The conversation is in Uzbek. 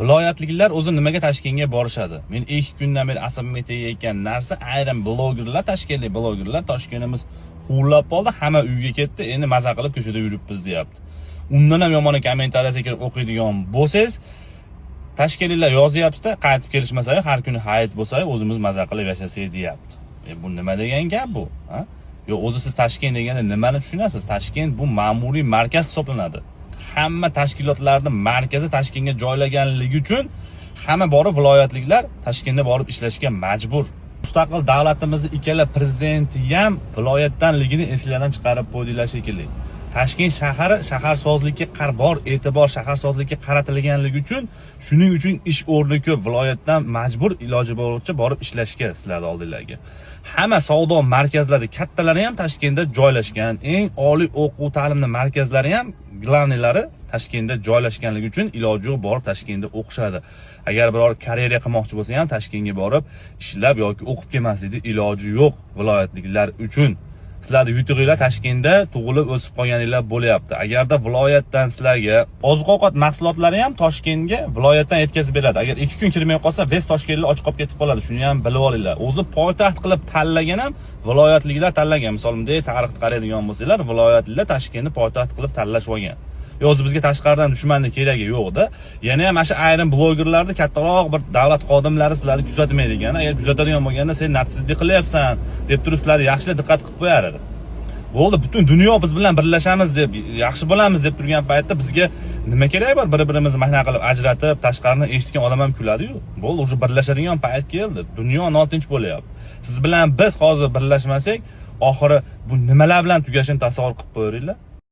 Viloyatliklar o'zi nimaga Toshkentga borishadi? Men 2 kundan beri asabimga tegayotgan narsa, ayrim blogerlar, toshkentlik blogerlar Toshkentimiz huvlab qoldi, hamma uyga ketdi, endi maza qilib ko'chada yuribmiz deyapti. Undan ham yomoni kommentariyasiga kirib o'qiydigan bo'lsangiz, Toshkentliklar yozyapti-da, qaytib kelishmasa, har kuni hayit bo'lsa, o'zimiz maza qilib yashasak deyapti. Bu nima degan gap bu? Ha? Yo, o'zi siz Toshkent deganda nimani tushunasiz? Toshkent bu ma'muriy markaz hisoblanadi. Hamma tashkilotlarning markazi Toshkentga joylaganligi uchun hamma borib viloyatliklar Toshkentga borib ishlashga majbur. Mustaqil davlatimizning ikkala prezidenti ham viloyatdanligini eslardan chiqarib qo'ydilar shekilli. Toshkent shahari shaharsozlikka bor e'tibor shaharsozlikka qaratilganligi uchun, shuning uchun ish o'rni ko'p, viloyatdan majbur iloji boricha borib ishlashga sizlar oldinglarga. Hamma savdo markazlari kattalari ham Toshkentda joylashgan, eng oliy o'quv ta'limning markazlari ham glavnilari Toshkentda joylashganligi uchun iloji yo'q borib Toshkentda o'qishadi. Agar biror karyera qilmoqchi bo'lsa ham Toshkentga borib ishlab yoki o'qib kelmaslikning iloji yo'q viloyatliklar uchun. Sizlarning yutug'inglar Toshkentda tug'ilib o'sib qolganinglar bo'lyapti. Agarda viloyatdan sizlarga oziq-ovqat mahsulotlari ham Toshkentga viloyatdan yetkazib beradi. Agar 2 kun kirmay qolsa, Vest Toshkentlar och qolib ketib qoladi. Shuni ham bilib olinglar. O'zi poytaxt qilib tanlagan ham viloyatliklar tanlagan. Misol bunday tarixni qaraydigan bo'lsanglar, viloyatliklar Toshkentni poytaxt qilib tanlashib olgan. O'zi bizga tashqaridan dushmanlik keragi yo'q-da. Yana ham mana ayrim blogerlarni kattaroq bir davlat xodimlari sizlarni kuzatmaydigan. Agar kuzatadigan bo'lganda sen natsizlik qilyapsan deb turib sizlarni yaxshilab diqqat qilib qo'yar edi. Bo'ldi, butun dunyo biz bilan birlashamiz deb, yaxshi bo'lamiz deb turgan paytda bizga nima kerak bor? Bir-birimizni mahna qilib ajratib, tashqaridan eshitgan odam ham kuladi-yu. Bo'ldi, o'sha birlashadigan payt keldi. Dunyo notinch bo'lyapti. Siz bilan biz hozir birlashmasak, oxiri bu nimalar bilan tugashini tasavvur qilib qo'yinglar.